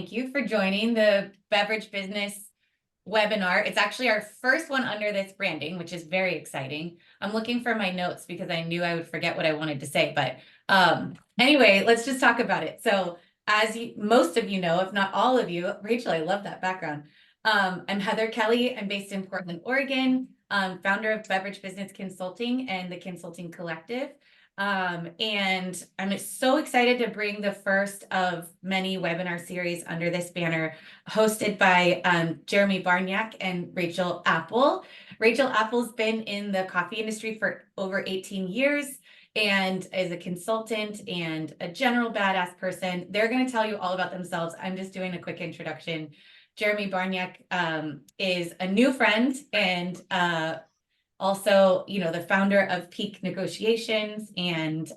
Thank you for joining the Beverage Business webinar. It's actually our first one under this branding, which is very exciting. I'm looking for my notes because I knew I would forget what I wanted to say, but anyway, let's just talk about it. So as most of you know, if not all of you, Rachel, I love that background. I'm Heather Kelley. I'm based in Portland, Oregon, founder of Beverage Business Consulting and the Consulting Collective. And I'm so excited to bring the first of many webinar series under this banner, hosted by Jeremy Barnyak and Rachel Apple. Rachel Apple's been in the coffee industry for over 18 years and is a consultant and a general badass person. They're going to tell you all about themselves. I'm just doing a quick introduction. Jeremy Barnyak is a new friend and also, the founder of Peak Negotiations and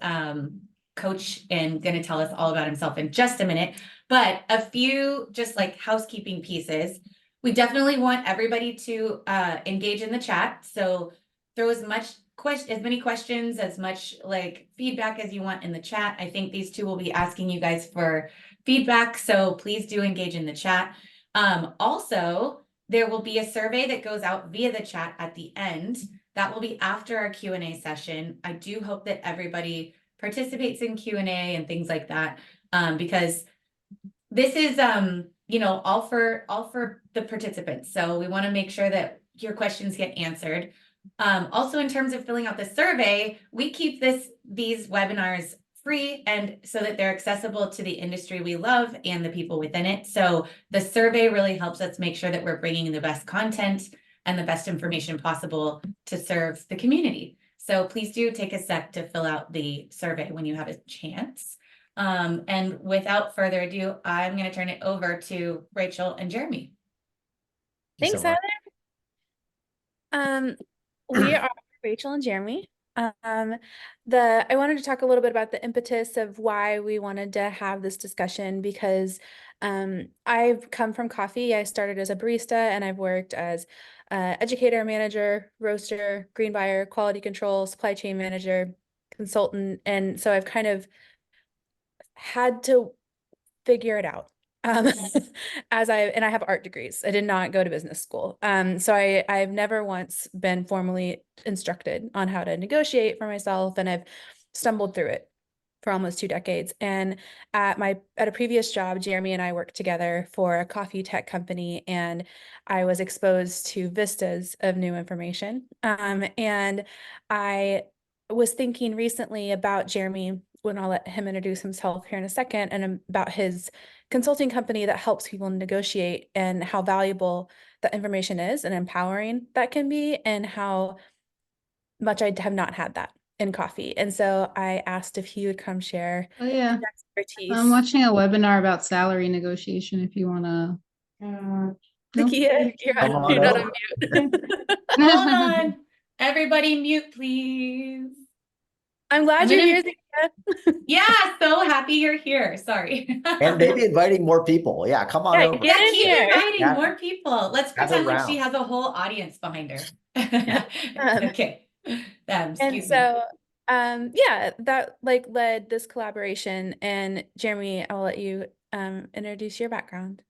coach, and going to tell us all about himself in just a minute. But a few just like housekeeping pieces. We definitely want everybody to engage in the chat. So throw as many questions, as much like feedback as you want in the chat. I think these two will be asking you guys for feedback. So please do engage in the chat. Also, there will be a survey that goes out via the chat at the end. That will be after our Q&A session. I do hope that everybody participates in Q&A and things like that, because this is, all for the participants. So we want to make sure that your questions get answered. Also, in terms of filling out the survey, we keep these webinars free and so that they're accessible to the industry we love and the people within it. So the survey really helps us make sure that we're bringing the best content and the best information possible to serve the community. So please do take a sec to fill out the survey when you have a chance. And without further ado, I'm going to turn it over to Rachel and Jeremy. Thanks, Heather. We are Rachel and Jeremy. I wanted to talk a little bit about the impetus of why we wanted to have this discussion, because I've come from coffee. I started as a barista and I've worked as educator, manager, roaster, green buyer, quality control, supply chain manager, consultant. And so I've kind of had to figure it out. I have art degrees. I did not go to business school. So I've never once been formally instructed on how to negotiate for myself, and I've stumbled through it for almost 2 decades. And at a previous job, Jeremy and I worked together for a coffee tech company, and I was exposed to vistas of new information. And I was thinking recently about Jeremy, when I'll let him introduce himself here in a second, and about his consulting company that helps people negotiate, and how valuable that information is and empowering that can be, and how much I have not had that in coffee. And so I asked if he would come share his expertise. I'm watching a webinar about salary negotiation if you want to. Nikki, you're not on mute. Hold on. Everybody mute, please. I'm glad you're here. Yeah, so happy you're here. Sorry. And maybe inviting more people. Yeah, come on over. Yeah, keep inviting more people. Let's pretend like she has a whole audience behind her. Okay. And so, that led this collaboration. And Jeremy, I'll let you introduce your background.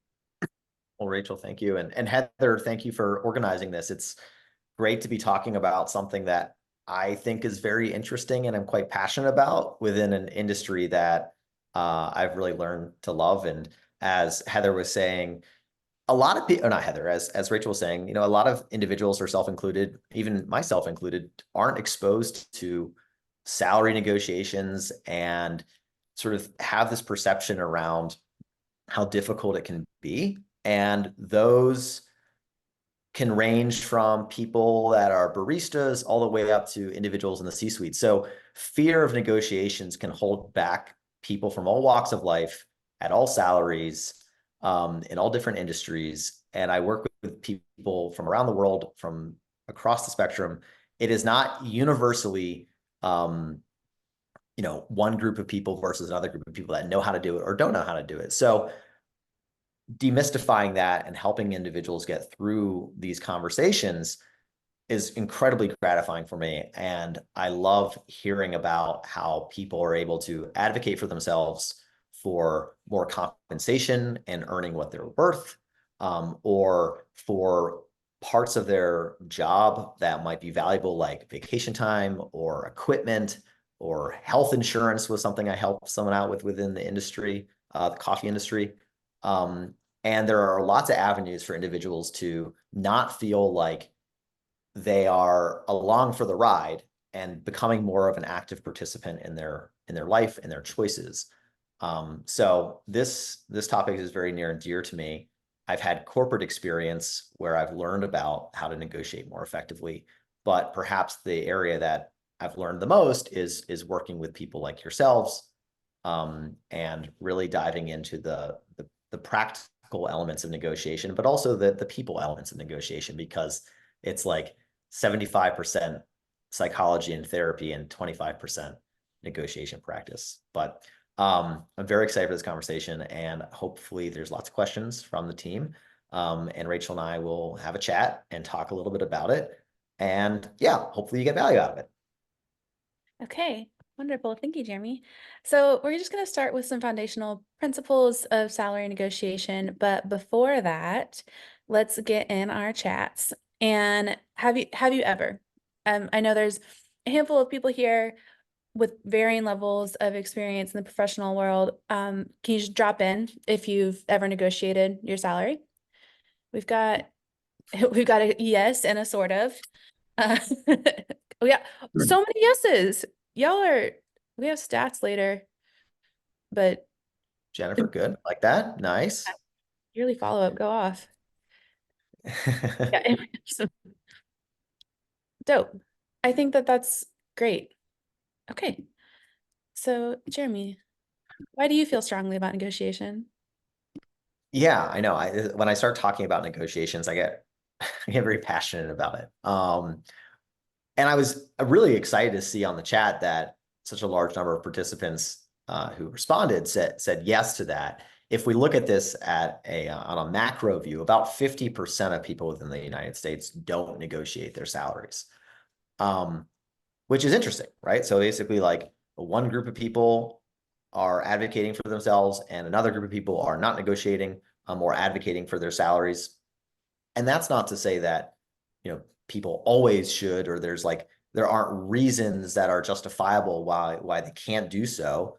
Well, Rachel, thank you. And Heather, thank you for organizing this. It's great to be talking about something that I think is very interesting and I'm quite passionate about within an industry that I've really learned to love. And as Heather was saying, a lot of people, not Heather, as Rachel was saying, a lot of individuals, herself included, even myself included, aren't exposed to salary negotiations and sort of have this perception around how difficult it can be. And those can range from people that are baristas all the way up to individuals in the C-suite. So fear of negotiations can hold back people from all walks of life, at all salaries, in all different industries. And I work with people from around the world, from across the spectrum. It is not universally, one group of people versus another group of people that know how to do it or don't know how to do it. So demystifying that and helping individuals get through these conversations is incredibly gratifying for me. And I love hearing about how people are able to advocate for themselves for more compensation and earning what they're worth, or for parts of their job that might be valuable, like vacation time or equipment or health insurance was something I helped someone out with within the industry, the coffee industry. And there are lots of avenues for individuals to not feel like they are along for the ride and becoming more of an active participant in their life and their choices. So this topic is very near and dear to me. I've had corporate experience where I've learned about how to negotiate more effectively, but perhaps the area that I've learned the most is working with people like yourselves, and really diving into the practical elements of negotiation, but also the people elements of negotiation, because it's like 75% psychology and therapy and 25% negotiation practice. But I'm very excited for this conversation, and hopefully there's lots of questions from the team. And Rachel and I will have a chat and talk a little bit about it. And yeah, hopefully you get value out of it. Okay, wonderful. Thank you, Jeremy. So we're just going to start with some foundational principles of salary negotiation. But before that, let's get in our chats. And have you ever? I know there's a handful of people here with varying levels of experience in the professional world. Can you just drop in if you've ever negotiated your salary? We've got a yes and a sort of. We got so many yeses. We have stats later, but Jennifer, good. Like that. Nice. yearly follow-up, go off. Yeah, anyway, so dope. I think that's great. Okay. So Jeremy, why do you feel strongly about negotiation? Yeah, I know. When I start talking about negotiations, I get very passionate about it. And I was really excited to see on the chat that such a large number of participants who responded said yes to that. If we look at this on a macro view, about 50% of people within the United States don't negotiate their salaries, which is interesting, right? So basically, like, one group of people are advocating for themselves, and another group of people are not negotiating or advocating for their salaries. And that's not to say that, people always should, or there aren't reasons that are justifiable why they can't do so,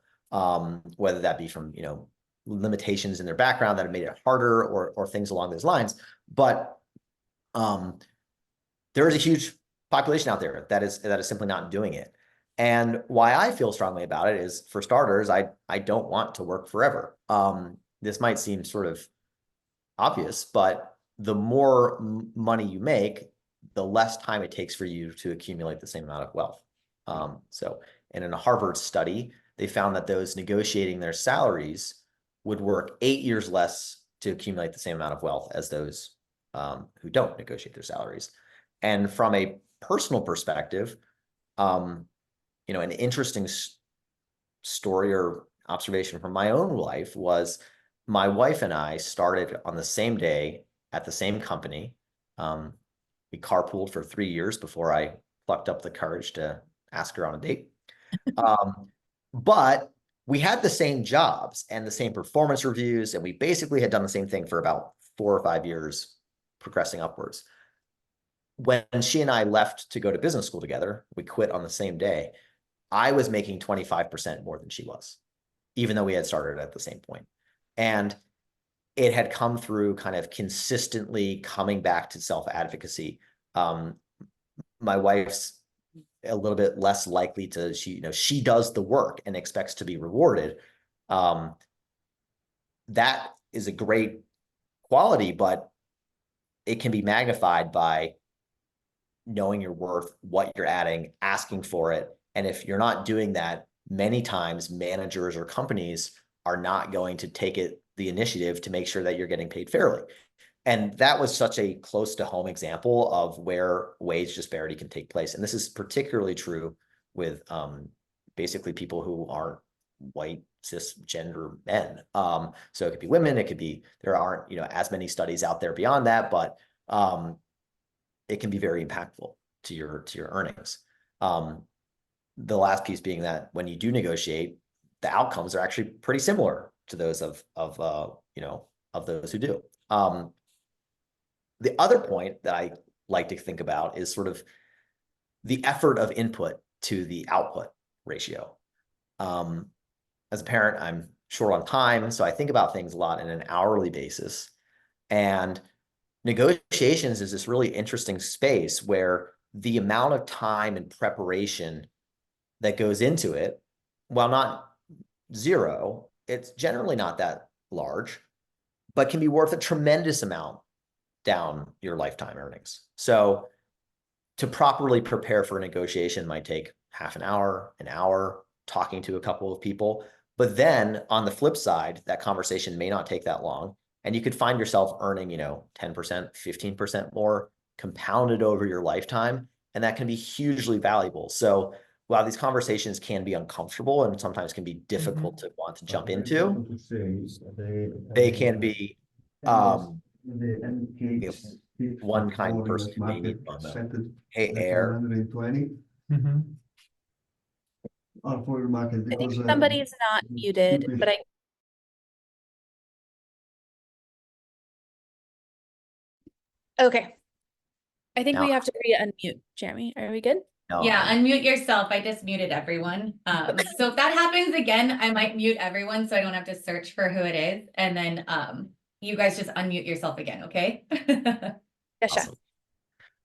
whether that be from, limitations in their background that have made it harder, or things along those lines. But there is a huge population out there that is simply not doing it. And why I feel strongly about it is, for starters, I don't want to work forever. This might seem sort of obvious, but the more money you make, the less time it takes for you to accumulate the same amount of wealth. So in a Harvard study, they found that those negotiating their salaries would work 8 years less to accumulate the same amount of wealth as those who don't negotiate their salaries. And from a personal perspective, an interesting story or observation from my own life was, my wife and I started on the same day at the same company. We carpooled for 3 years before I plucked up the courage to ask her on a date. But we had the same jobs and the same performance reviews, and we basically had done the same thing for about 4 or 5 years, progressing upwards. When she and I left to go to business school together, we quit on the same day. I was making 25% more than she was, even though we had started at the same point. And it had come through kind of consistently coming back to self-advocacy. My wife's a little bit less likely to, she does the work and expects to be rewarded. That is a great quality, but it can be magnified by knowing your worth, what you're adding, asking for it. And if you're not doing that, many times managers or companies are not going to take the initiative to make sure that you're getting paid fairly. And that was such a close to home example of where wage disparity can take place. And this is particularly true with basically people who aren't white cisgender men. So it could be women, it could be, there aren't, as many studies out there beyond that, but it can be very impactful to your earnings. The last piece being that when you do negotiate, the outcomes are actually pretty similar to those of those who do. The other point that I like to think about is sort of the effort of input to the output ratio. As a parent, I'm short on time, so I think about things a lot in an hourly basis. And negotiations is this really interesting space where the amount of time and preparation that goes into it, while not zero, it's generally not that large, but can be worth a tremendous amount down your lifetime earnings. So to properly prepare for a negotiation might take half an hour, talking to a couple of people. But then on the flip side, that conversation may not take that long. And you could find yourself earning, 10%, 15% more compounded over your lifetime. And that can be hugely valuable. So while these conversations can be uncomfortable and sometimes can be difficult to want to jump into, they can be one kind person who may need one though. Hey, Air. For your market, I think because somebody's not muted, but okay. I think we Now- have to re-unmute, Jeremy. Are we good? No, Yeah, unmute yourself. I just muted everyone. So if that happens again, I might mute everyone so I don't have to search for who it is. And then you guys just unmute yourself again, okay? Yes,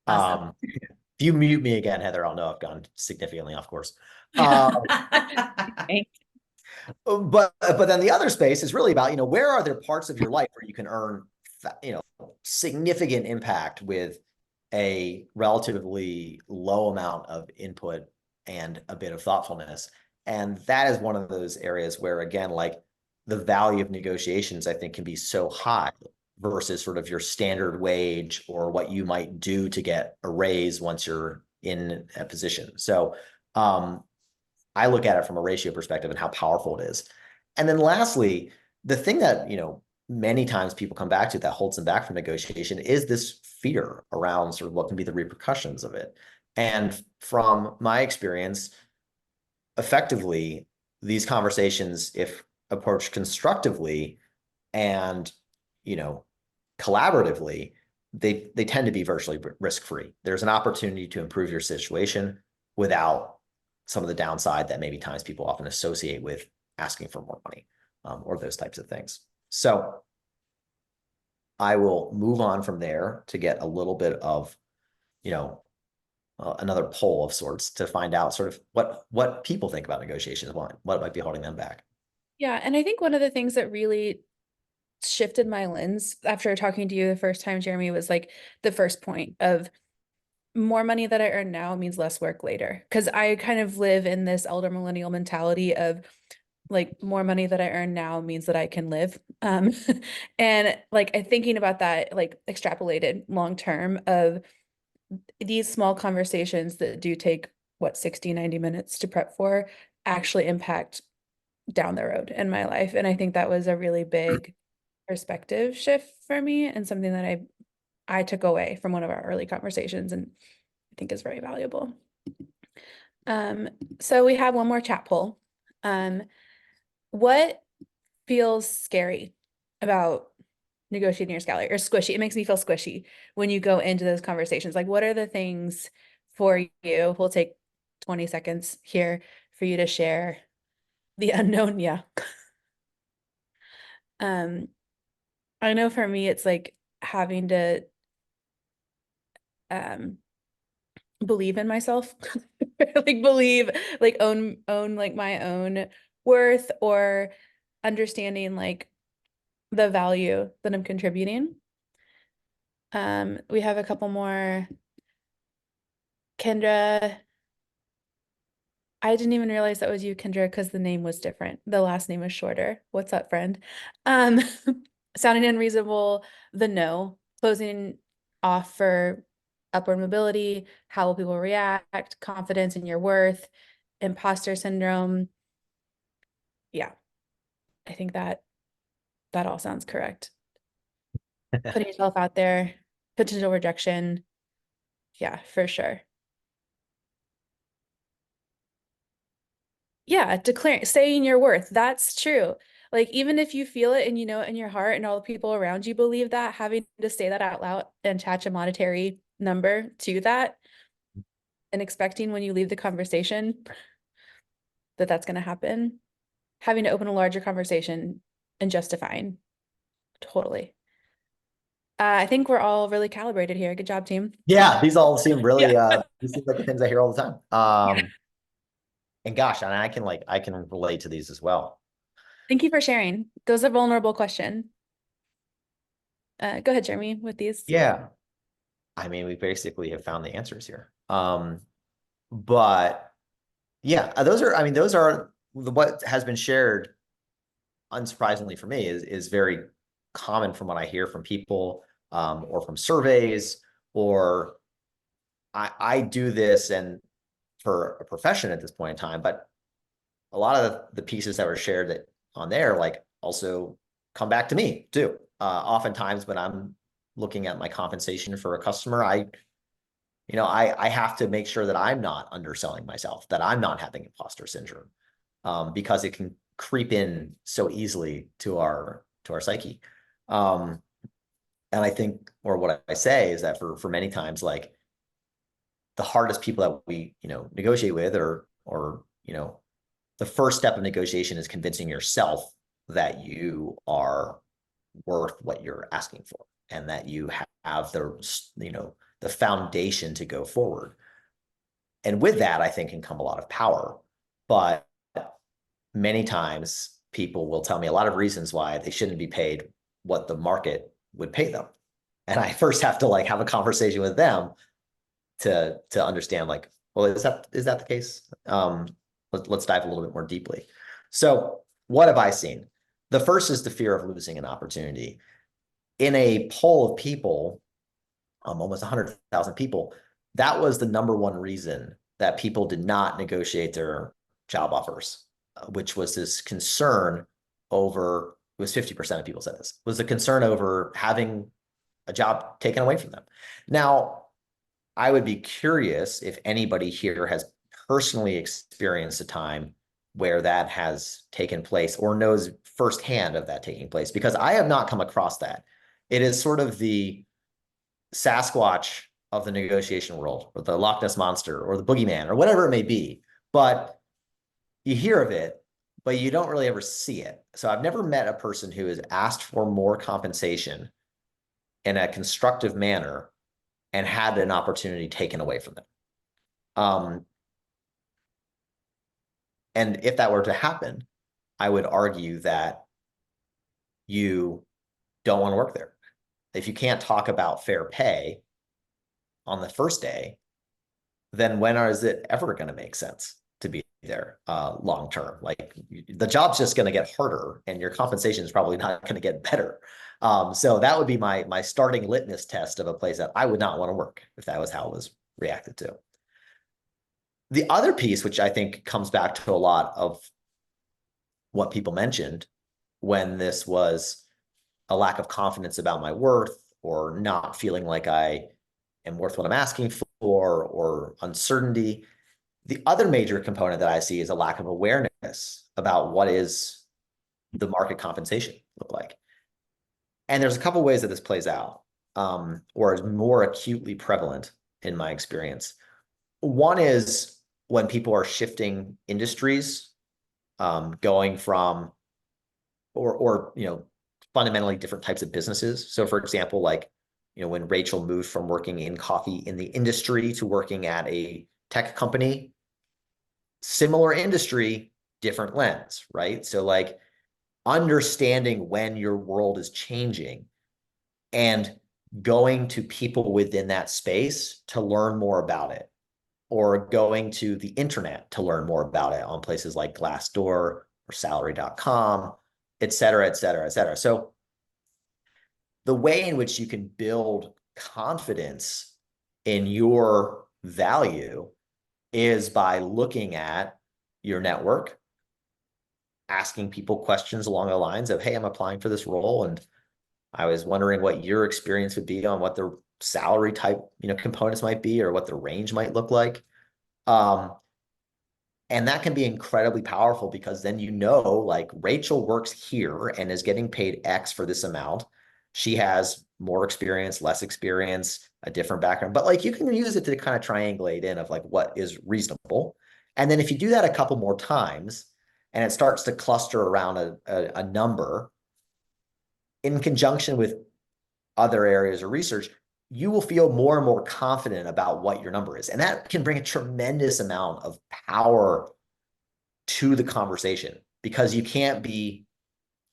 Awesome. if you mute me again, Heather, I'll know I've gone significantly off course. But then the other space is really about, where are there parts of your life where you can earn, significant impact with a relatively low amount of input and a bit of thoughtfulness. And that is one of those areas where, again, like the value of negotiations, I think, can be so high versus sort of your standard wage or what you might do to get a raise once you're in a position. So I look at it from a ratio perspective and how powerful it is. And then lastly, the thing that, many times people come back to that holds them back from negotiation is this fear around sort of what can be the repercussions of it. And from my experience, effectively, these conversations, if approached constructively and, collaboratively, they tend to be virtually risk-free. There's an opportunity to improve your situation without some of the downside that maybe times people often associate with asking for more money or those types of things. So I will move on from there to get a little bit of, another poll of sorts to find out sort of what people think about negotiations, what might be holding them back. Yeah, and I think one of the things that really shifted my lens after talking to you the first time, Jeremy, was like the first point of more money that I earn now means less work later. Because I kind of live in this elder millennial mentality of like more money that I earn now means that I can live. And like I'm thinking about that, like extrapolated long term of these small conversations that do take 60, 90 minutes to prep for actually impact down the road in my life. And I think that was a really big perspective shift for me and something that I took away from one of our early conversations and I think is very valuable. So we have one more chat poll. What feels scary about negotiating your salary or squishy? It makes me feel squishy when you go into those conversations. Like, what are the things for you? We'll take 20 seconds here for you to share the unknown. Yeah. I know for me, it's like having to believe in myself, like believe, like own like my own worth or understanding like the value that I'm contributing. We have a couple more. Kendra, I didn't even realize that was you, Kendra, because the name was different. The last name was shorter. What's up, friend? Sounding unreasonable, the no, closing off for upward mobility, how will people react, confidence in your worth, imposter syndrome. Yeah, I think that all sounds correct. Putting yourself out there, potential rejection. Yeah, for sure. Yeah, saying your worth. That's true. Like, even if you feel it and you know it in your heart and all the people around you believe that, having to say that out loud and attach a monetary number to that and expecting when you leave the conversation that that's going to happen, having to open a larger conversation and justifying. Totally. I think we're all really calibrated here. Good job, team. Yeah, these all seem really, Yeah. these seem like the things I hear all the time. And gosh, and I can relate to these as well. Thank you for sharing. Those are vulnerable questions. Go ahead, Jeremy, with these. Yeah. I mean, we basically have found the answers here. But yeah, those are what has been shared, unsurprisingly for me, is very common from what I hear from people, or from surveys, or I do this and for a profession at this point in time, but a lot of the pieces that were shared that on there, like, also come back to me too. Oftentimes when I'm looking at my compensation for a customer, I have to make sure that I'm not underselling myself, that I'm not having imposter syndrome, because it can creep in so easily to our psyche. And I think, or what I say is that for many times, like, the hardest people that we, negotiate with, or the first step of negotiation is convincing yourself that you are worth what you're asking for, and that you have the foundation to go forward. And with that, I think, can come a lot of power. But many times people will tell me a lot of reasons why they shouldn't be paid what the market would pay them. And I first have to have a conversation with them to understand, like, well, is that the case? Let's dive a little bit more deeply. So what have I seen? The first is the fear of losing an opportunity. In a poll of people, almost 100,000 people, that was the number one reason that people did not negotiate their job offers, which was this concern over, it was 50% of people said this, was the concern over having a job taken away from them. Now, I would be curious if anybody here has personally experienced a time where that has taken place, or knows firsthand of that taking place, because I have not come across that. It is sort of the Sasquatch of the negotiation world, or the Loch Ness Monster, or the boogeyman, or whatever it may be. But you hear of it, but you don't really ever see it. So I've never met a person who has asked for more compensation in a constructive manner and had an opportunity taken away from them. And if that were to happen, I would argue that you don't want to work there. If you can't talk about fair pay on the first day, then when is it ever going to make sense to be there long term? Like, the job's just going to get harder, and your compensation is probably not going to get better. So that would be my starting litmus test of a place that I would not want to work if that was how it was reacted to. The other piece, which I think comes back to a lot of what people mentioned when this was a lack of confidence about my worth, or not feeling like I am worth what I'm asking for, or uncertainty. The other major component that I see is a lack of awareness about what is the market compensation look like. And there's a couple ways that this plays out, or is more acutely prevalent in my experience. One is when people are shifting industries, going from, or fundamentally different types of businesses. So for example, when Rachel moved from working in coffee in the industry to working at a tech company, similar industry, different lens, right? So understanding when your world is changing and going to people within that space to learn more about it, or going to the internet to learn more about it on places like Glassdoor or salary.com, et cetera, et cetera, et cetera. So the way in which you can build confidence in your value is by looking at your network, asking people questions along the lines of, hey, I'm applying for this role, and I was wondering what your experience would be on what the salary type, components might be, or what the range might look like. And that can be incredibly powerful because then you know, like Rachel works here and is getting paid X for this amount. She has more experience, less experience, a different background, but like you can use it to kind of triangulate in of like what is reasonable. And then if you do that a couple more times and it starts to cluster around a number in conjunction with other areas of research, you will feel more and more confident about what your number is. And that can bring a tremendous amount of power to the conversation because you can't be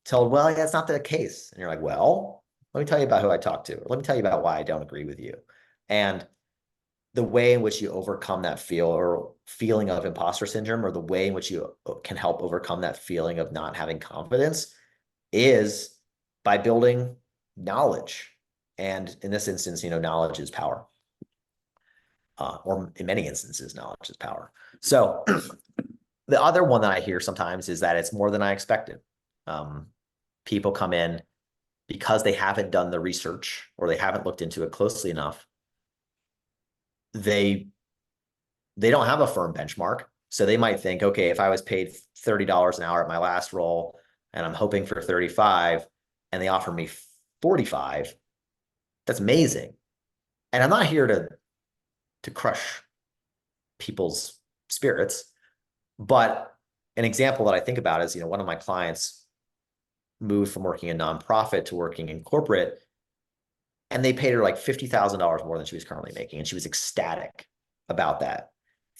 told, well, that's not the case. And you're like, well, let me tell you about who I talked to, or let me tell you about why I don't agree with you. And the way in which you overcome that feeling of imposter syndrome, or the way in which you can help overcome that feeling of not having confidence, is by building knowledge. And in this instance, knowledge is power. Or in many instances, knowledge is power. So the other one that I hear sometimes is that it's more than I expected. People come in because they haven't done the research or they haven't looked into it closely enough. They don't have a firm benchmark. So they might think, okay, if I was paid $30 an hour at my last role and I'm hoping for 35 and they offer me 45, that's amazing. And I'm not here to crush people's spirits, but an example that I think about is, one of my clients moved from working in nonprofit to working in corporate, and they paid her like $50,000 more than she was currently making. And she was ecstatic about that.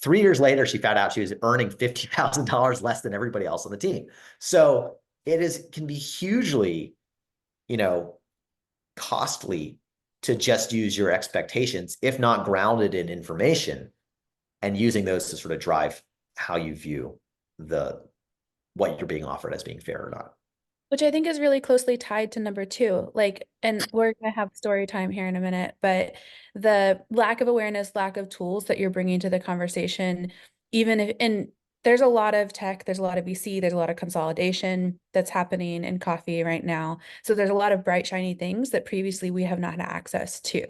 3 years later, she found out she was earning $50,000 less than everybody else on the team. So it can be hugely, costly to just use your expectations, if not grounded in information, and using those to sort of drive how you view what you're being offered as being fair or not. Which I think is really closely tied to number 2. And we're going to have story time here in a minute, but the lack of awareness, lack of tools that you're bringing to the conversation, and there's a lot of tech, there's a lot of VC, there's a lot of consolidation that's happening in coffee right now. So there's a lot of bright, shiny things that previously we have not had access to,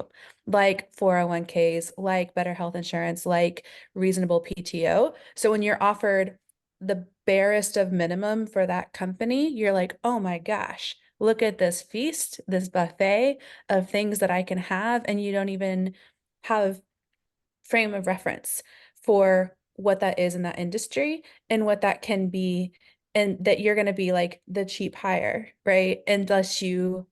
like 401ks, like better health insurance, like reasonable PTO. So when you're offered the barest of minimum for that company, you're like, oh my gosh, look at this feast, this buffet of things that I can have. And you don't even have frame of reference for what that is in that industry and what that can be, and that you're going to be like the cheap hire, right? Unless you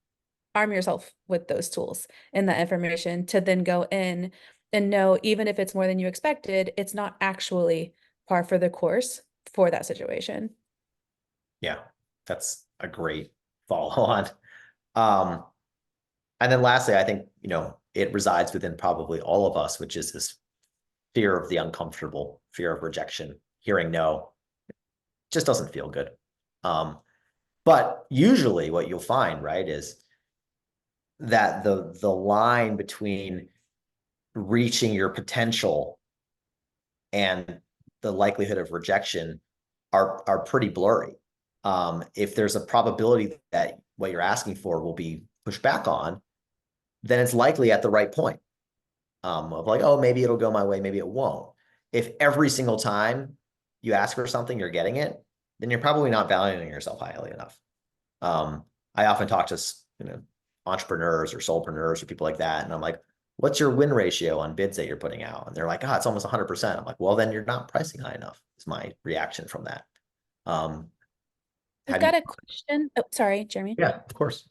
arm yourself with those tools and that information to then go in and know, even if it's more than you expected, it's not actually par for the course for that situation. Yeah, that's a great follow on. And then lastly, I think, it resides within probably all of us, which is this fear of the uncomfortable, fear of rejection, hearing no, just doesn't feel good. But usually what you'll find, right, is that the line between reaching your potential and the likelihood of rejection are pretty blurry. If there's a probability that what you're asking for will be pushed back on, then it's likely at the right point. Of like, oh, maybe it'll go my way, maybe it won't. If every single time you ask for something, you're getting it, then you're probably not valuing yourself highly enough. I often talk to entrepreneurs or solopreneurs or people like that, and I'm like, what's your win ratio on bids that you're putting out? And they're like, oh, it's almost 100%. I'm like, well, then you're not pricing high enough, is my reaction from that. I've got a question. Oh, sorry, Jeremy. Yeah, of course.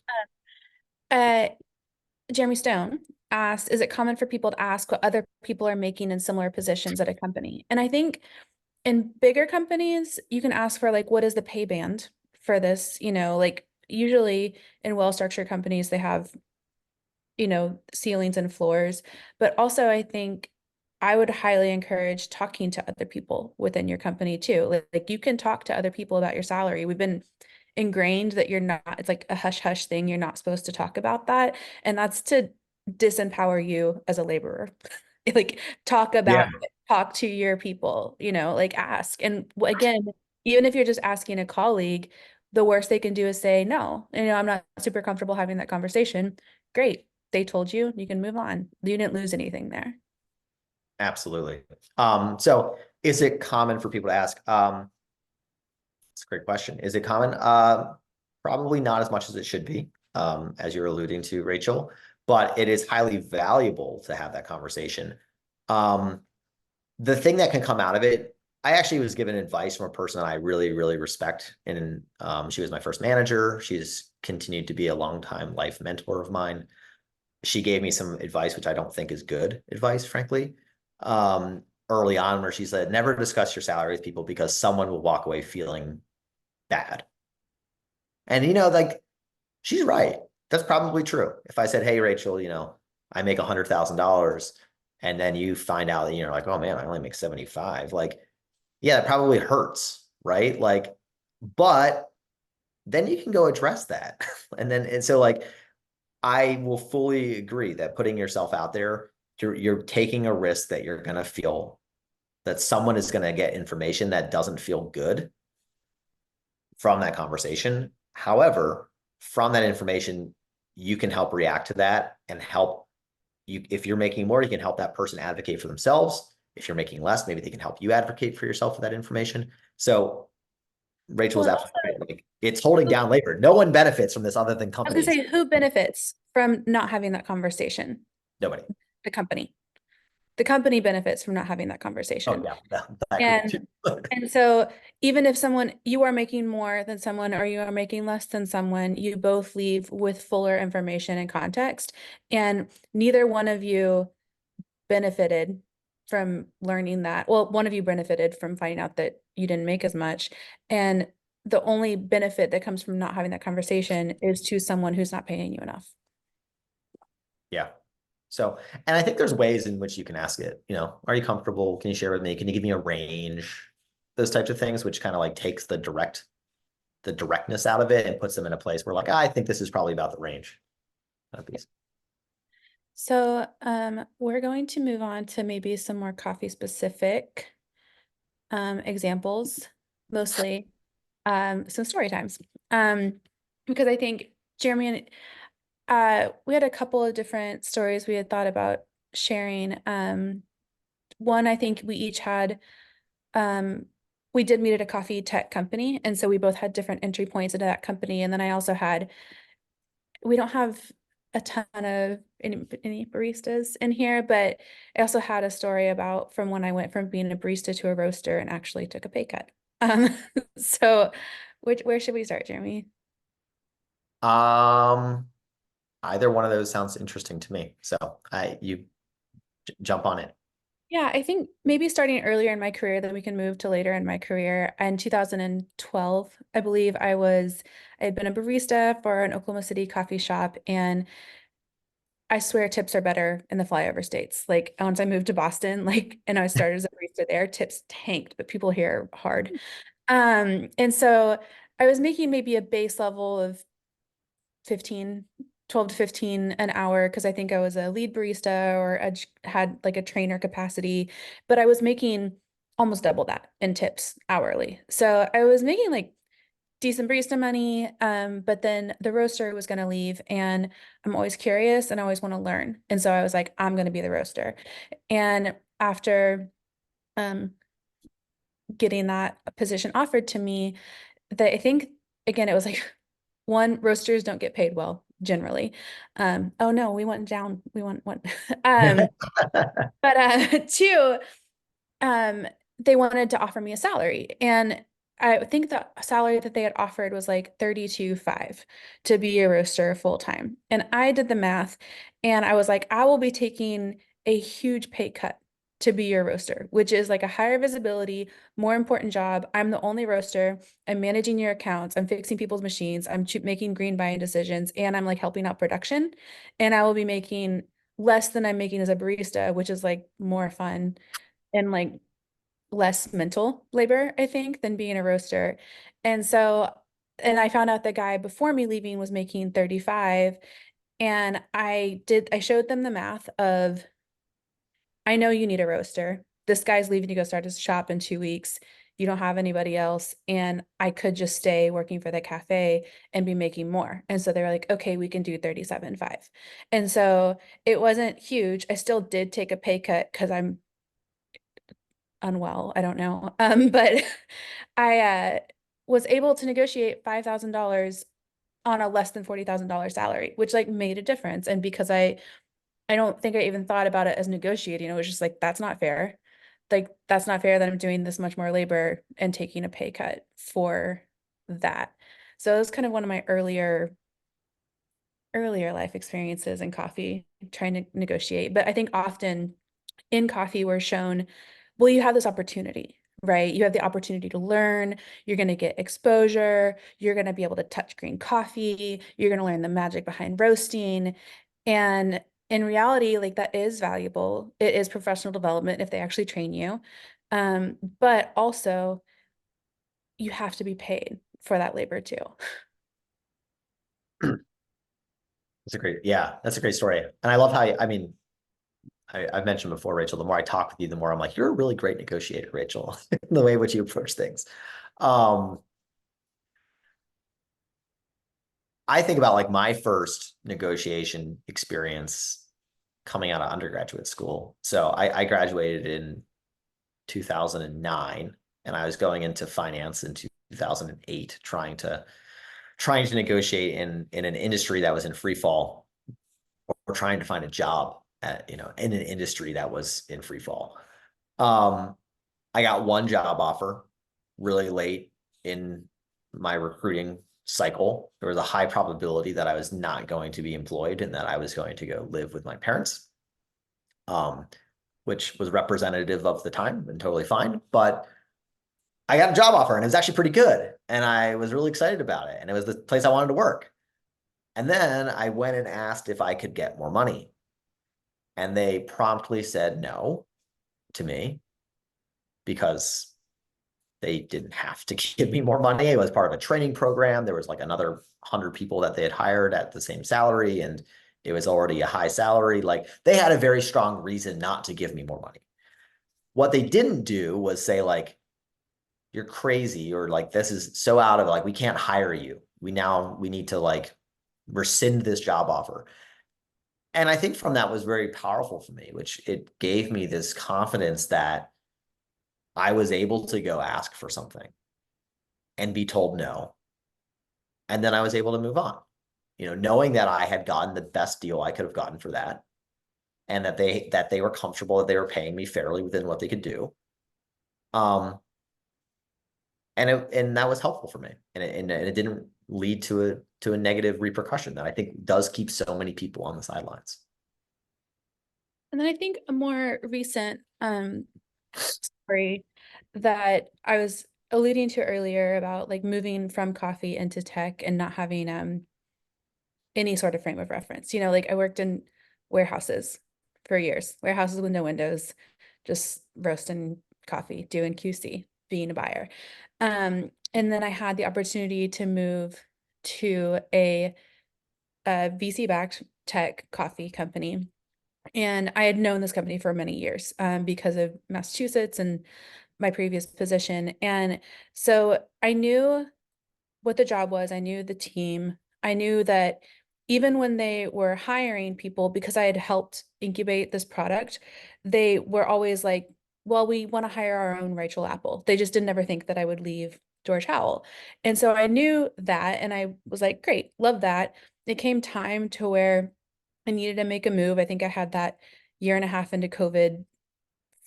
Jeremy Stone asked, is it common for people to ask what other people are making in similar positions at a company? And I think in bigger companies, you can ask for like, what is the pay band for this? Like usually in well-structured companies, they have, ceilings and floors. But also I think I would highly encourage talking to other people within your company too. Like you can talk to other people about your salary. We've been ingrained that it's like a hush hush thing. You're not supposed to talk about that. And that's to disempower you as a laborer. Like talk about it, talk to your people, like ask. And again, even if you're just asking a colleague, the worst they can do is say, no, I'm not super comfortable having that conversation. Great. They told you, you can move on. You didn't lose anything there. Absolutely. So Is it common for people to ask? It's a great question. Is it common? Probably not as much as it should be, as you're alluding to, Rachel, but it is highly valuable to have that conversation. The thing that can come out of it, I actually was given advice from a person that I really, really respect. And she was my first manager. She's continued to be a longtime life mentor of mine. She gave me some advice, which I don't think is good advice, frankly. Early on, where she said, never discuss your salary with people because someone will walk away feeling bad. And, like, she's right. That's probably true. If I said, hey, Rachel, I make $100,000 and then you find out that, like, oh man, I only make 75. Like, yeah, it probably hurts, right? Like, but then you can go address that. And so like, I will fully agree that putting yourself out there, you're taking a risk that you're going to feel that someone is going to get information that doesn't feel good from that conversation. However, from that information, you can help react to that and help you. If you're making more, you can help that person advocate for themselves. If you're making less, maybe they can help you advocate for yourself with that information. So Rachel was absolutely right. Like, it's holding down labor. No one benefits from this other than I was companies. gonna say, who benefits from not having that conversation? Nobody. The company. The company benefits from not having that Oh conversation. yeah, that group too. And so even if you are making more than someone or you are making less than someone, you both leave with fuller information and context. And neither one of you benefited from learning that. Well, one of you benefited from finding out that you didn't make as much. And the only benefit that comes from not having that conversation is to someone who's not paying you enough. Yeah. So, and I think there's ways in which you can ask it, are you comfortable? Can you share with me? Can you give me a range? Those types of things, which kind of like takes the directness out of it and puts them in a place where like, I think this is probably about the range. So we're going to move on to maybe some more coffee specific examples, mostly some story times. Because I think Jeremy and we had a couple of different stories we had thought about sharing. One, I think we each had we did meet at a coffee tech company, and so we both had different entry points into that company. And then I also we don't have a ton of any baristas in here, but I also had a story about from when I went from being a barista to a roaster and actually took a pay cut. So where should we start, Jeremy? Either one of those sounds interesting to me. So you jump on it. Yeah, I think maybe starting earlier in my career, then we can move to later in my career. In 2012, I believe I had been a barista for an Oklahoma City coffee shop, and I swear tips are better in the flyover states. Like once I moved to Boston, and I started as a barista there, tips tanked, but people here are hard. And so I was making maybe a base level of 12 to 15 an hour because I think I was a lead barista or had like a trainer capacity, but I was making almost double that in tips hourly. So I was making like decent barista money, but then the roaster was going to leave, and I'm always curious and I always want to learn. And so I was like, I'm going to be the roaster. And after getting that position offered to me, I think, again, it was like, one, roasters don't get paid well generally. Oh no, we went down. We went one. But two, they wanted to offer me a salary, and I think the salary that they had offered was like 32,500 to be a roaster full time. And I did the math, and I was like, I will be taking a huge pay cut to be your roaster, which is like a higher visibility, more important job. I'm the only roaster. I'm managing your accounts. I'm fixing people's machines. I'm making green buying decisions, and I'm like helping out production. And I will be making less than I'm making as a barista, which is like more fun and like less mental labor, I think, than being a roaster. And so, and I found out the guy before me leaving was making 35. And I showed them the math of, I know you need a roaster. This guy's leaving to go start his shop in 2 weeks. You don't have anybody else. And I could just stay working for the cafe and be making more. And so they were like, okay, we can do 37,500. And so it wasn't huge. I still did take a pay cut because I'm unwell. I don't know. But I was able to negotiate $5,000 on a less than $40,000 salary, which like made a difference. And because I don't think I even thought about it as negotiating. It was just like, that's not fair. Like, that's not fair that I'm doing this much more labor and taking a pay cut for that. So it was kind of one of my earlier life experiences in coffee, trying to negotiate. But I think often in coffee, we're shown, well, you have this opportunity, right? You have the opportunity to learn, you're going to get exposure, you're going to be able to touch green coffee, you're going to learn the magic behind roasting. And in reality, like that is valuable. It is professional development if they actually train you. But also you have to be paid for that labor too. That's a great story. And I love how, I mean, I've mentioned before, Rachel, the more I talk with you, the more I'm like, you're a really great negotiator, Rachel, the way in which you approach things. I think about like my first negotiation experience coming out of undergraduate school. So I graduated in 2009 and I was going into finance in 2008, trying to negotiate in an industry that was in free fall, or trying to find a job at, in an industry that was in free fall. I got one job offer really late in my recruiting cycle. There was a high probability that I was not going to be employed and that I was going to go live with my parents, which was representative of the time and totally fine. But I got a job offer and it was actually pretty good. And I was really excited about it. And it was the place I wanted to work. And then I went and asked if I could get more money. And they promptly said no to me because they didn't have to give me more money. It was part of a training program. There was like another 100 people that they had hired at the same salary, and it was already a high salary. Like they had a very strong reason not to give me more money. What they didn't do was say like, you're crazy, or like, this is so out of like, we can't hire you. We need to like rescind this job offer. And I think from that was very powerful for me, which it gave me this confidence that I was able to go ask for something and be told no. And then I was able to move on, knowing that I had gotten the best deal I could have gotten for that. And that they were comfortable, that they were paying me fairly within what they could do. And that was helpful for me. And it didn't lead to a negative repercussion that I think does keep so many people on the sidelines. And then I think a more recent story that I was alluding to earlier about like moving from coffee into tech and not having any sort of frame of reference. Like I worked in warehouses for years, warehouses with no windows, just roasting coffee, doing QC, being a buyer. And then I had the opportunity to move to a VC-backed tech coffee company. And I had known this company for many years because of Massachusetts and my previous position. And so I knew what the job was. I knew the team. I knew that even when they were hiring people, because I had helped incubate this product, they were always like, well, we want to hire our own Rachel Apple. They just didn't ever think that I would leave George Howell. And so I knew that, and I was like, great, love that. It came time to where I needed to make a move. I think I had that year and a half into COVID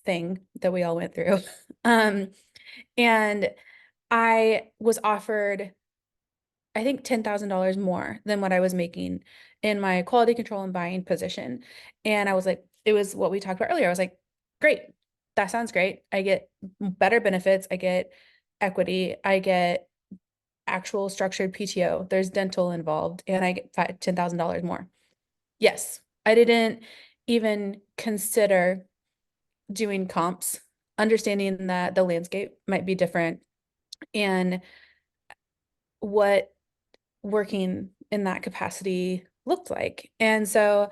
thing that we all went through. And I was offered, I think, $10,000 more than what I was making in my quality control and buying position. And I was like, it was what we talked about earlier. I was like, great, that sounds great. I get better benefits. I get equity. I get actual structured PTO. There's dental involved, and I get $10,000 more. Yes, I didn't even consider doing comps, understanding that the landscape might be different and what working in that capacity looked like. And so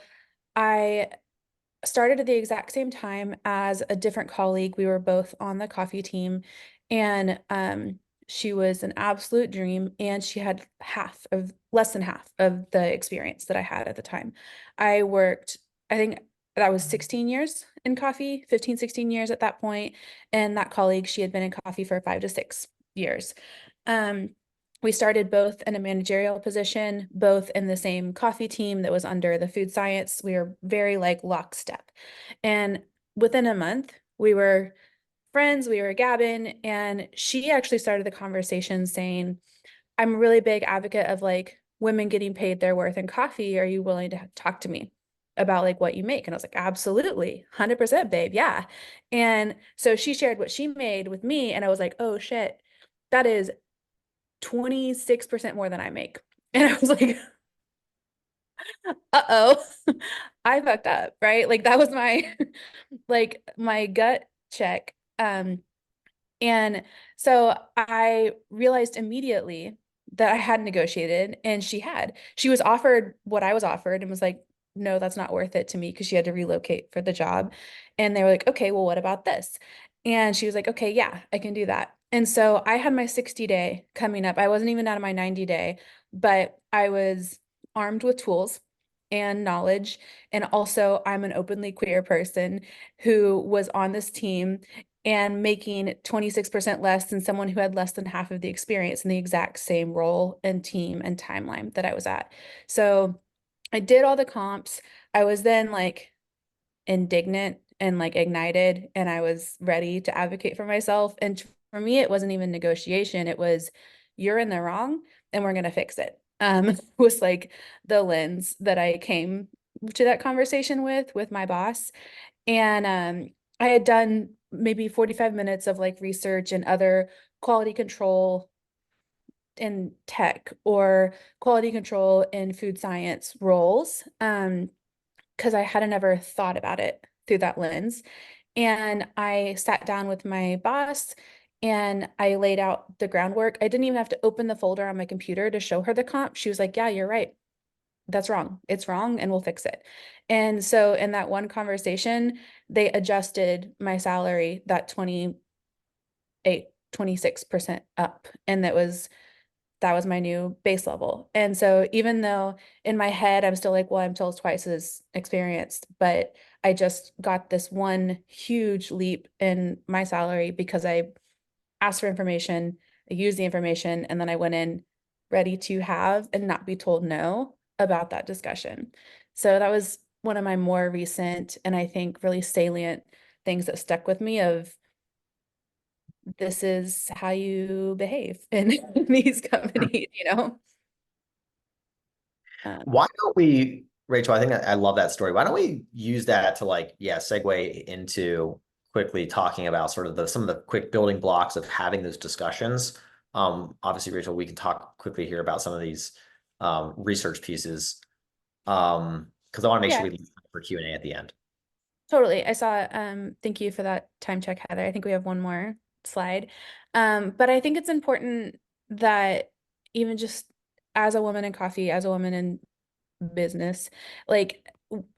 I started at the exact same time as a different colleague. We were both on the coffee team, and she was an absolute dream, and she had less than half of the experience that I had at the time. I worked, I think that was 16 years in coffee, 15, 16 years at that point. And that colleague, she had been in coffee for 5 to 6 years. We started both in a managerial position, both in the same coffee team that was under the food science. We were very like lockstep. And within a month, we were friends, we were gabbing, and she actually started the conversation saying, I'm a really big advocate of like women getting paid their worth in coffee. Are you willing to talk to me about like what you make? And I was like, absolutely, 100%, babe. Yeah. And so she shared what she made with me, and I was like, oh shit, that is 26% more than I make. And I was like, uh-oh, I fucked up, right? Like that was my like my gut check. And so I realized immediately that I had negotiated, and she was offered what I was offered and was like, no, that's not worth it to me, because she had to relocate for the job. And they were like, okay, well, what about this? And she was like, okay, yeah, I can do that. And so I had my 60-day coming up. I wasn't even out of my 90-day, but I was armed with tools and knowledge. And also, I'm an openly queer person who was on this team and making 26% less than someone who had less than half of the experience in the exact same role and team and timeline that I was at. So I did all the comps. I was then like indignant and like ignited, and I was ready to advocate for myself. And for me, it wasn't even negotiation. It was, you're in the wrong and we're going to fix it. Was like the lens that I came to that conversation with my boss. And I had done maybe 45 minutes of like research and other quality control in tech or quality control in food science roles, because I hadn't ever thought about it through that lens. And I sat down with my boss and I laid out the groundwork. I didn't even have to open the folder on my computer to show her the comp. She was like, yeah, you're right. That's wrong. It's wrong, and we'll fix it. And so in that one conversation, they adjusted my salary that 26% up. And that was my new base level. And so even though in my head, I'm still like, well, I'm still twice as experienced, but I just got this one huge leap in my salary because I asked for information, I used the information, and then I went in ready to have and not be told no about that discussion. So that was one of my more recent and I think really salient things that stuck with me of, this is how you behave in these companies, you know? Why don't we, Rachel, I think I love that story. Why don't we use that to like, yeah, segue into quickly talking about sort of some of the quick building blocks of having those discussions. Obviously, Rachel, we can talk quickly here about some of these research pieces. Because I want to make sure we leave time for Q&A at the end. Totally. I saw, thank you for that time check, Heather. I think we have one more slide. But I think it's important that even just as a woman in coffee, as a woman in business, like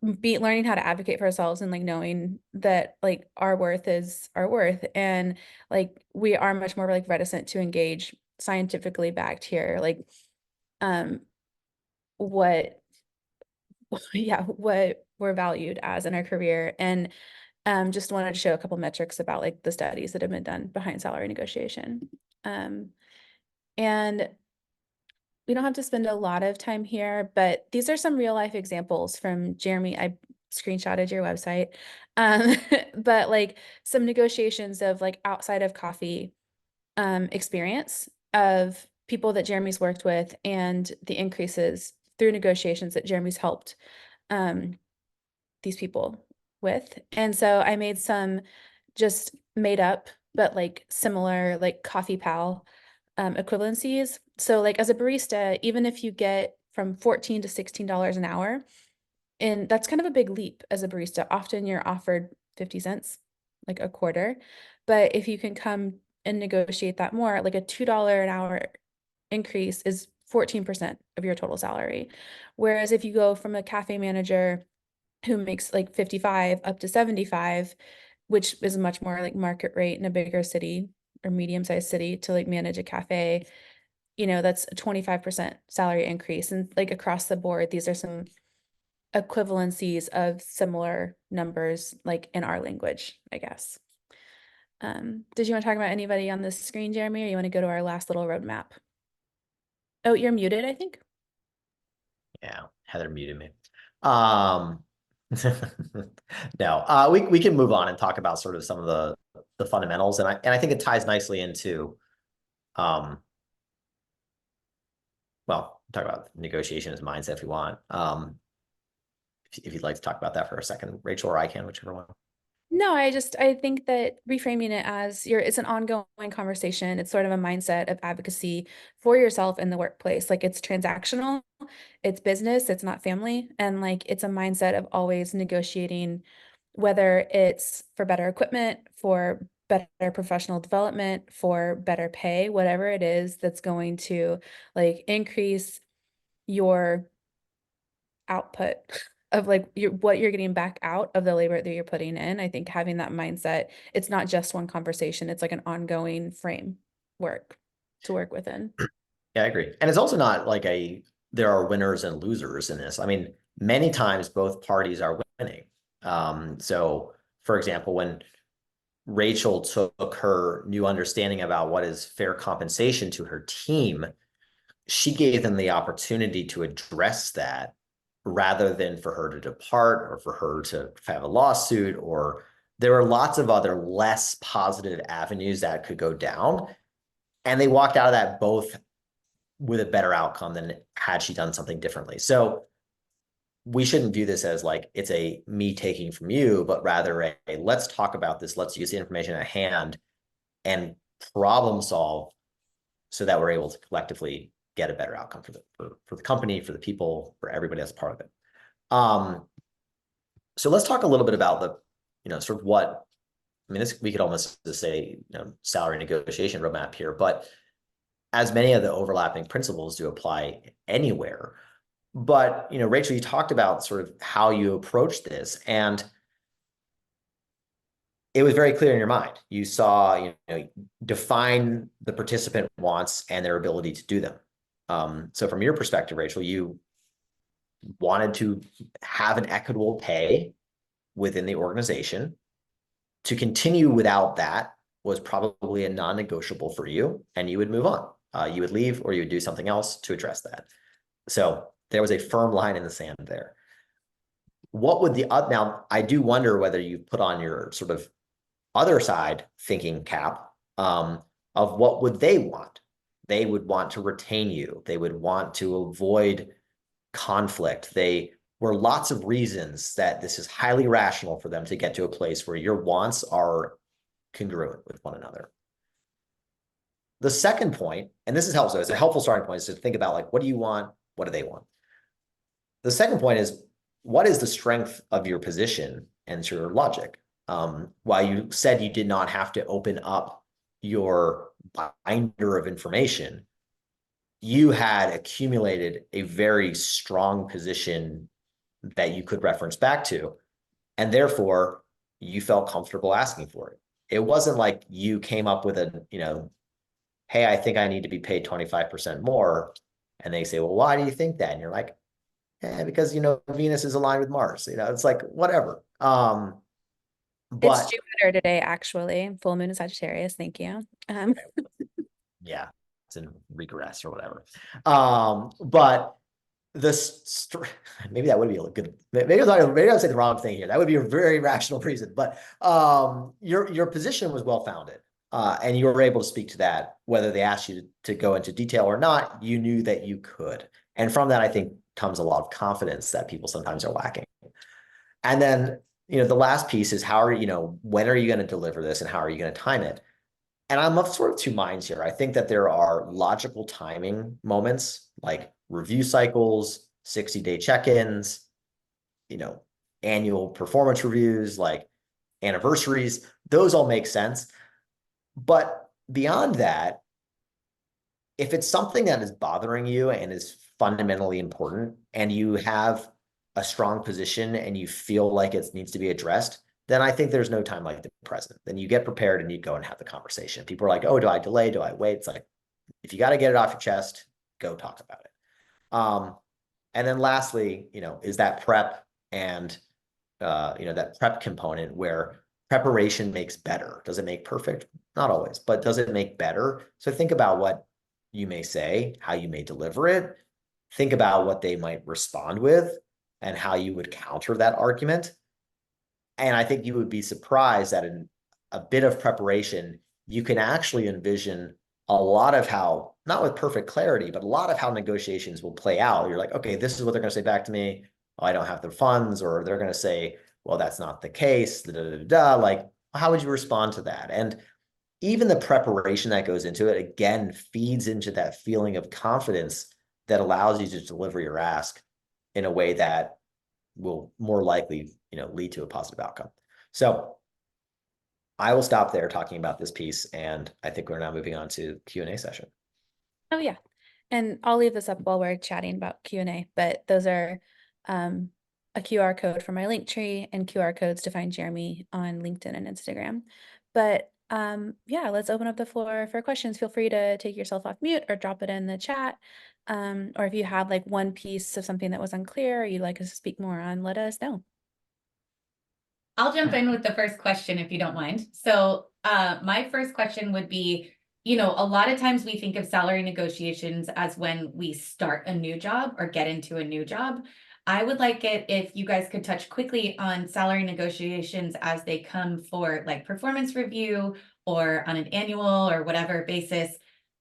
learning how to advocate for ourselves and like knowing that like our worth is our worth, and like we are much more like reticent to engage scientifically backed here, like what what we're valued as in our career. And just wanted to show a couple metrics about like the studies that have been done behind salary negotiation. And we don't have to spend a lot of time here, but these are some real life examples from Jeremy. I screenshotted your website, but like some negotiations of like outside of coffee experience of people that Jeremy's worked with and the increases through negotiations that Jeremy's helped these people with. And so I made some just made up, but like similar, like Coffee Pal equivalencies. So like as a barista, even if you get from $14 to $16 an hour, and that's kind of a big leap as a barista. Often you're offered 50 cents, like a quarter. But if you can come and negotiate that more, like a $2 an hour increase is 14% of your total salary. Whereas if you go from a cafe manager who makes like 55 up to 75, which is much more like market rate in a bigger city or medium-sized city to like manage a cafe, you know, that's a 25% salary increase. And like across the board, these are some equivalencies of similar numbers, like in our language, I guess. Did you want to talk about anybody on this screen, Jeremy, or you want to go to our last little roadmap? Oh, you're muted, I think. Yeah, Heather muted me. No, we can move on and talk about sort of some of the fundamentals, and I think it ties nicely into well, talk about negotiation as mindset if we want. If you'd like to talk about that for a second, Rachel, or I can, whichever one. No, I think that reframing it as it's an ongoing conversation. It's sort of a mindset of advocacy for yourself in the workplace. Like, it's transactional, it's business, it's not family. And like, it's a mindset of always negotiating, whether it's for better equipment, for better professional development, for better pay, whatever it is that's going to like increase your output of like what you're getting back out of the labor that you're putting in. I think having that mindset, it's not just one conversation, it's like an ongoing framework to work within. Yeah, I agree. And it's also not like there are winners and losers in this. I mean, many times both parties are winning. So for example, when Rachel took her new understanding about what is fair compensation to her team, she gave them the opportunity to address that rather than for her to depart or for her to have a lawsuit, or there were lots of other less positive avenues that could go down. And they walked out of that both with a better outcome than had she done something differently. So we shouldn't view this as like it's a me taking from you, but rather a let's talk about this. Let's use the information at hand and problem solve so that we're able to collectively get a better outcome for the company, for the people, for everybody that's part of it. So let's talk a little bit about sort of what, I mean, we could almost just say, salary negotiation roadmap here, but as many of the overlapping principles do apply anywhere. But, Rachel, you talked about sort of how you approach this, and it was very clear in your mind. You saw, define the participant wants and their ability to do them. So from your perspective, Rachel, you wanted to have an equitable pay within the organization. To continue without that was probably a non-negotiable for you, and you would move on. You would leave or you would do something else to address that. So there was a firm line in the sand there. What would now, I do wonder whether you put on your sort of other side thinking cap of what would they want? They would want to retain you. They would want to avoid conflict. They were lots of reasons that this is highly rational for them to get to a place where your wants are congruent with one another. The second point, and this is helpful, it's a helpful starting point, is to think about like, what do you want? What do they want? The second point is, what is the strength of your position and your logic? While you said you did not have to open up your binder of information, you had accumulated a very strong position that you could reference back to, and therefore you felt comfortable asking for it. It wasn't like you came up with hey, I think I need to be paid 25% more. And they say, well, why do you think that? And you're like, because, Venus is aligned with Mars, it's like, whatever. But it's Jupiter today, actually. Full moon in Sagittarius. Thank you. Yeah, it's in regress or whatever. But maybe that would be a good, maybe I'm saying the wrong thing here. That would be a very rational reason, but your position was well-founded. And you were able to speak to that, whether they asked you to go into detail or not, you knew that you could. And from that, I think, comes a lot of confidence that people sometimes are lacking. And then, the last piece is when are you going to deliver this and how are you going to time it? And I'm of sort of two minds here. I think that there are logical timing moments like review cycles, 60-day check-ins, annual performance reviews, like anniversaries. Those all make sense. But beyond that, if it's something that is bothering you and is fundamentally important and you have a strong position and you feel like it needs to be addressed, then I think there's no time like the present. Then you get prepared and you go and have the conversation. People are like, oh, do I delay? Do I wait? It's like, if you got to get it off your chest, go talk about it. And then lastly, is that prep and, that prep component where preparation makes better. Does it make perfect? Not always, but does it make better? So think about what you may say, how you may deliver it. Think about what they might respond with and how you would counter that argument. And I think you would be surprised that in a bit of preparation, you can actually envision a lot of how, not with perfect clarity, but a lot of how negotiations will play out. You're like, okay, this is what they're going to say back to me. Oh, I don't have the funds, or they're going to say, well, that's not the case. Da, da, da, da. Like, how would you respond to that? And even the preparation that goes into it, again, feeds into that feeling of confidence that allows you to deliver your ask in a way that will more likely, lead to a positive outcome. So I will stop there talking about this piece, and I think we're now moving on to Q&A session. Oh yeah. And I'll leave this up while we're chatting about Q&A, but those are a QR code for my Linktree and QR codes to find Jeremy on LinkedIn and Instagram. But yeah, let's open up the floor for questions. Feel free to take yourself off mute or drop it in the chat. Or if you had like one piece of something that was unclear or you'd like us to speak more on, let us know. I'll jump in with the first question if you don't mind. So my first question would be, a lot of times we think of salary negotiations as when we start a new job or get into a new job. I would like it if you guys could touch quickly on salary negotiations as they come for like performance review or on an annual or whatever basis.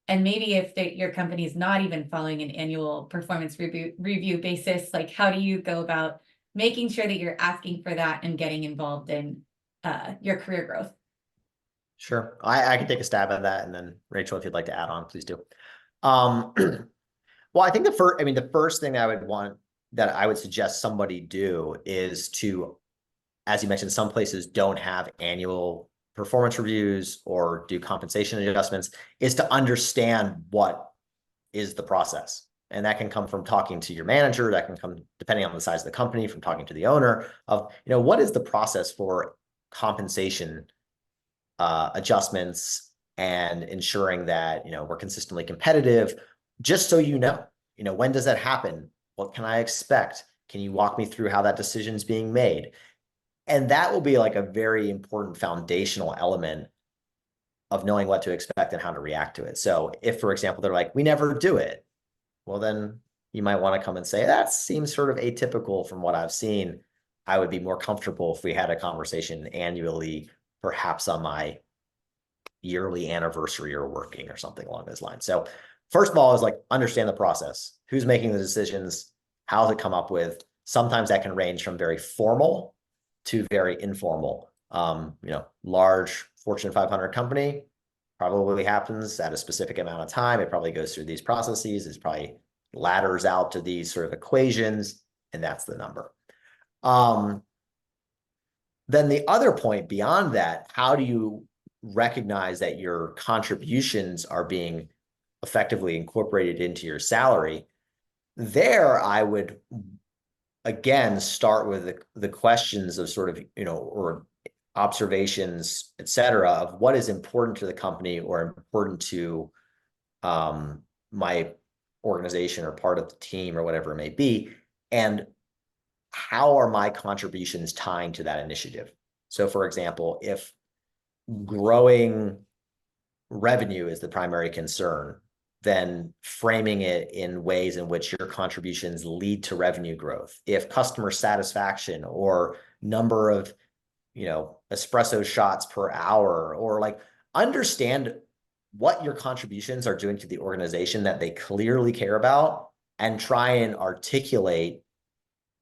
And maybe if your company is not even following an annual performance review basis, like how do you go about making sure that you're asking for that and getting involved in your career growth? Sure. I can take a stab at that. And then Rachel, if you'd like to add on, please do. Well, I think the first thing that I would suggest somebody do is to, as you mentioned, some places don't have annual performance reviews or do compensation adjustments, is to understand what is the process. And that can come from talking to your manager, that can come, depending on the size of the company, from talking to the owner of, what is the process for compensation adjustments and ensuring that, we're consistently competitive, just so when does that happen? What can I expect? Can you walk me through how that decision is being made? And that will be like a very important foundational element of knowing what to expect and how to react to it. So if, for example, they're like, we never do it, well, then you might want to come and say, that seems sort of atypical from what I've seen. I would be more comfortable if we had a conversation annually, perhaps on my yearly anniversary or working or something along those lines. So first of all, is like, understand the process. Who's making the decisions? How's it come up with? Sometimes that can range from very formal to very informal. Large Fortune 500 company probably happens at a specific amount of time. It probably goes through these processes. It's probably ladders out to these sort of equations, and that's the number. Then the other point beyond that, how do you recognize that your contributions are being effectively incorporated into your salary? There, I would again start with the questions of sort of, or observations, et cetera, of what is important to the company or important to my organization or part of the team or whatever it may be, and how are my contributions tying to that initiative? So, for example, if growing revenue is the primary concern, then framing it in ways in which your contributions lead to revenue growth. If customer satisfaction or number of, espresso shots per hour, or like, understand what your contributions are doing to the organization that they clearly care about, and try and articulate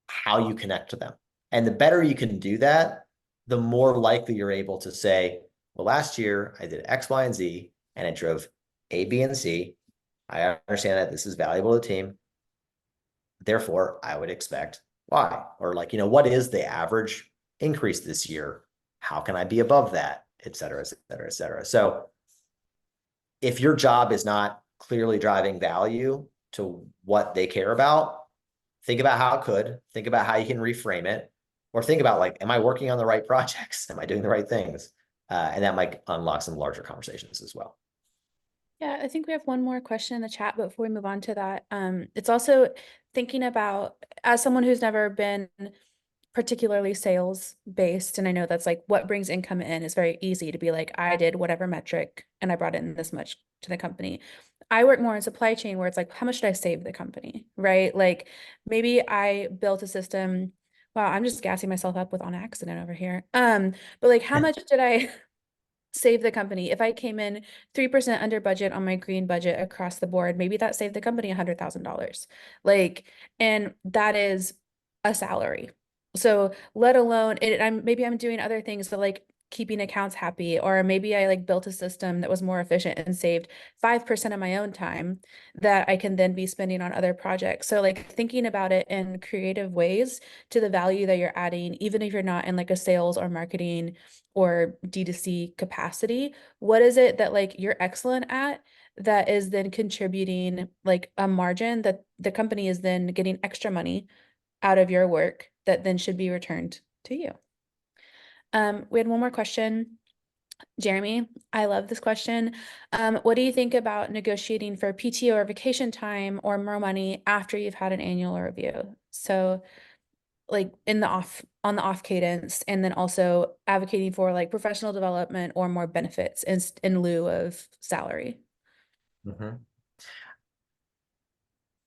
how you connect to them. And the better you can do that, the more likely you're able to say, well, last year I did X, Y, and Z, and it drove A, B, and C. I understand that this is valuable to the team. Therefore, I would expect Y. Or like, what is the average increase this year? How can I be above that? Et cetera, et cetera, et cetera. So if your job is not clearly driving value to what they care about, think about how it could, think about how you can reframe it, or think about like, am I working on the right projects? Am I doing the right things? And that might unlock some larger conversations as well. Yeah, I think we have one more question in the chat, but before we move on to that, it's also thinking about, as someone who's never been particularly sales based, and I know that's like what brings income in, is very easy to be like, I did whatever metric and I brought in this much to the company. I work more in supply chain where it's like, how much did I save the company, right? Like maybe I built a system. Wow, I'm just gassing myself up with on accident over here. But like, how much did I save the company? If I came in 3% under budget on my green budget across the board, maybe that saved the company $100,000. Like, and that is a salary. So let alone it, maybe I'm doing other things, so like keeping accounts happy, or maybe I like built a system that was more efficient and saved 5% of my own time that I can then be spending on other projects. So like thinking about it in creative ways to the value that you're adding, even if you're not in like a sales or marketing or D2C capacity, what is it that like you're excellent at that is then contributing like a margin that the company is then getting extra money out of your work that then should be returned to you? We had one more question. Jeremy, I love this question. What do you think about negotiating for PTO or vacation time or more money after you've had an annual review? So like on the off cadence, and then also advocating for like professional development or more benefits in lieu of salary. Mhm.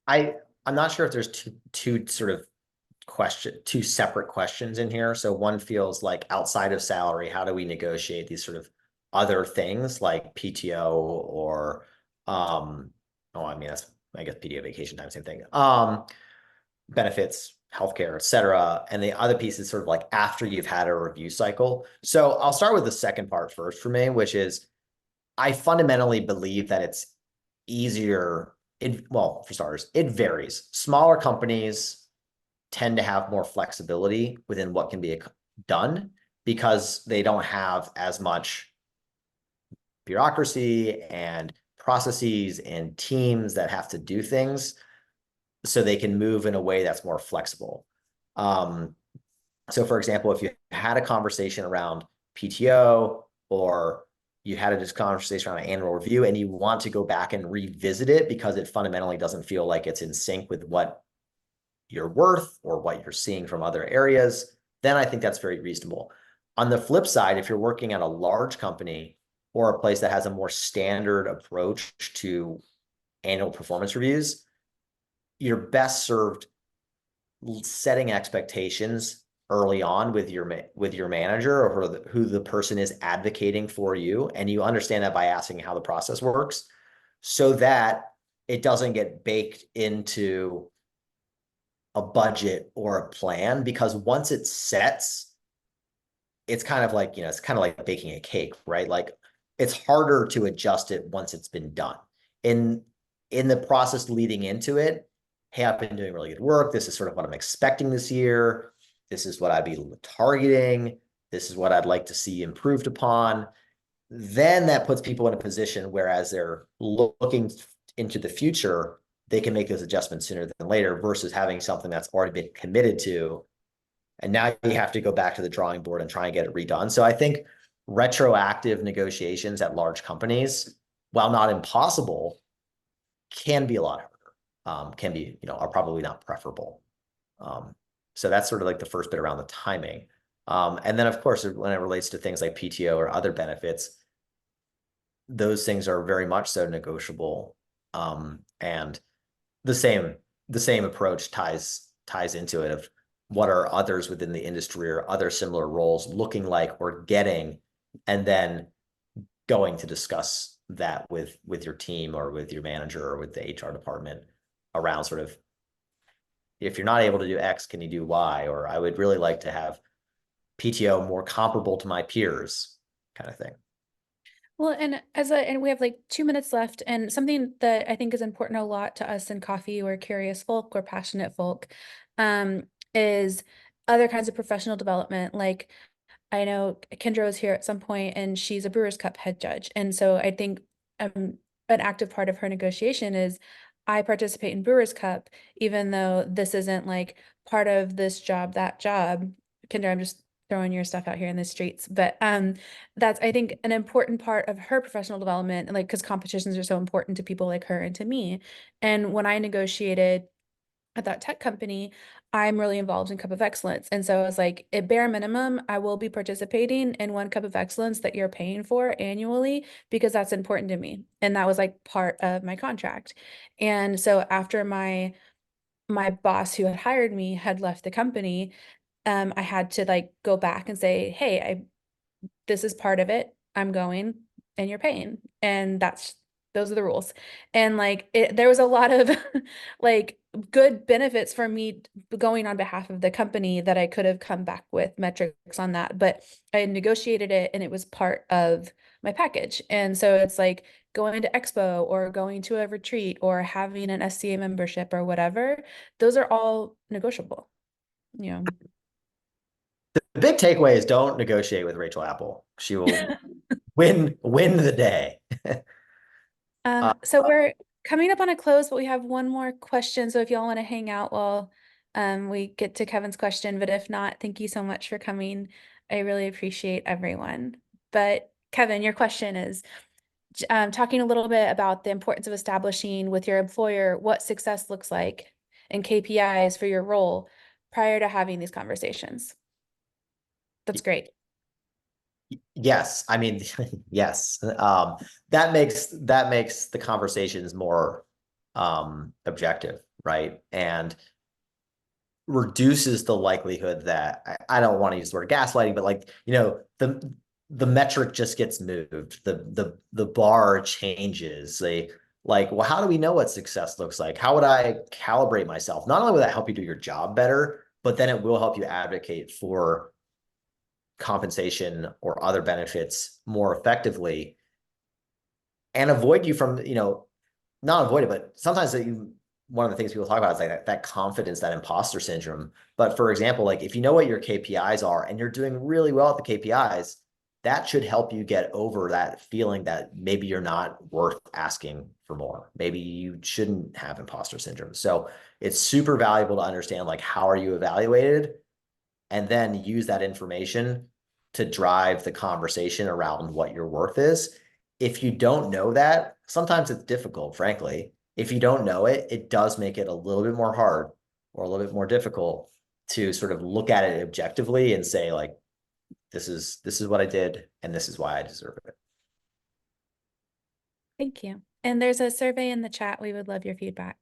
I'm not sure if there's two sort of two separate questions in here. So one feels like outside of salary, how do we negotiate these sort of other things like PTO or I mean that's I guess PTO, vacation time, same thing. Benefits, healthcare, et cetera. And the other piece is sort of like after you've had a review cycle. So I'll start with the second part first for me, which is I fundamentally believe that it's easier. Well, for starters, it varies. Smaller companies tend to have more flexibility within what can be done because they don't have as much bureaucracy and processes and teams that have to do things, so they can move in a way that's more flexible. So for example, if you had a conversation around PTO, or you had a conversation around an annual review and you want to go back and revisit it because it fundamentally doesn't feel like it's in sync with what you're worth or what you're seeing from other areas, then I think that's very reasonable. On the flip side, if you're working at a large company or a place that has a more standard approach to annual performance reviews, you're best served setting expectations early on with your manager or who the person is advocating for you, and you understand that by asking how the process works, so that it doesn't get baked into a budget or a plan. Because once it sets, it's kind of like, it's kind of like baking a cake, right? Like it's harder to adjust it once it's been done. In the process leading into it, hey, I've been doing really good work. This is sort of what I'm expecting this year. This is what I'd be targeting. This is what I'd like to see improved upon. Then that puts people in a position where, as they're looking into the future, they can make those adjustments sooner than later versus having something that's already been committed to. And now you have to go back to the drawing board and try and get it redone. So I think retroactive negotiations at large companies, while not impossible, can be a lot harder, can be, are probably not preferable. So that's sort of like the first bit around the timing. And then of course, when it relates to things like PTO or other benefits, those things are very much so negotiable. And the same approach ties into it of what are others within the industry or other similar roles looking like or getting, and then going to discuss that with your team or with your manager or with the HR department around sort of, if you're not able to do X, can you do Y? Or I would really like to have PTO more comparable to my peers, kind of thing. Well, and we have like 2 minutes left, and something that I think is important a lot to us in coffee, we're curious folk, we're passionate folk, is other kinds of professional development. Like I know Kendra was here at some point and she's a Brewers Cup head judge. And so I think an active part of her negotiation is I participate in Brewers Cup, even though this isn't like part of this job, that job. Kendra, I'm just throwing your stuff out here in the streets. But that's, I think, an important part of her professional development, like, because competitions are so important to people like her and to me. And when I negotiated at that tech company, I'm really involved in Cup of Excellence. And so I was like, at bare minimum, I will be participating in one Cup of Excellence that you're paying for annually, because that's important to me. And that was like part of my contract. And so after my boss who had hired me had left the company, I had to like go back and say, hey, this is part of it. I'm going and you're paying. And those are the rules. And like, there was a lot of like good benefits for me going on behalf of the company that I could have come back with metrics on that, but I negotiated it and it was part of my package. And so it's like going to Expo or going to a retreat or having an SCA membership or whatever, those are all negotiable, you know. The big takeaway is don't negotiate with Rachel Apple. She will win the day. So we're coming up on a close, but we have one more question. So if y'all want to hang out while we get to Kevin's question, but if not, thank you so much for coming. I really appreciate everyone. But Kevin, your question is talking a little bit about the importance of establishing with your employer what success looks like and KPIs for your role prior to having these conversations. That's great. Yes, I mean, yes. That makes the conversations more objective, right? And reduces the likelihood that I don't want to use the word gaslighting, but like, you know, the metric just gets moved, the bar changes. They like, well, how do we know what success looks like? How would I calibrate myself? Not only will that help you do your job better, but then it will help you advocate for compensation or other benefits more effectively and avoid you from, you know, not avoid it, but sometimes one of the things people talk about is like that confidence, that imposter syndrome. But for example, like if you know what your KPIs are and you're doing really well at the KPIs, that should help you get over that feeling that maybe you're not worth asking for more. Maybe you shouldn't have imposter syndrome. So it's super valuable to understand like how are you evaluated, and then use that information to drive the conversation around what your worth is. If you don't know that, sometimes it's difficult, frankly. If you don't know it, it does make it a little bit more hard or a little bit more difficult to sort of look at it objectively and say like, this is what I did and this is why I deserve it. Thank you. And there's a survey in the chat. We would love your feedback.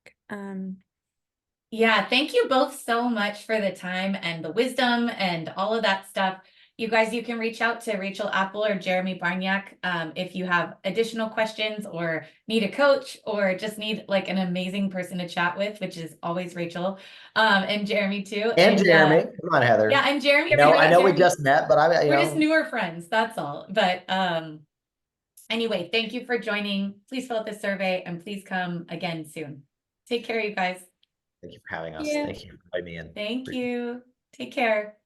Yeah, thank you both so much for the time and the wisdom and all of that stuff. You guys, you can reach out to Rachel Apple or Jeremy Barnyak if you have additional questions or need a coach or just need like an amazing person to chat with, which is always Rachel and Jeremy too. And Jeremy, come on, Heather. Yeah, and Jeremy. I know we Jeremy, just met, but we're just newer friends. That's all. But anyway, thank you for joining. Please fill out the survey and please come again soon. Take care, you guys. Thank you for having us. Yeah. Thank you for inviting me in. Thank you. Take care.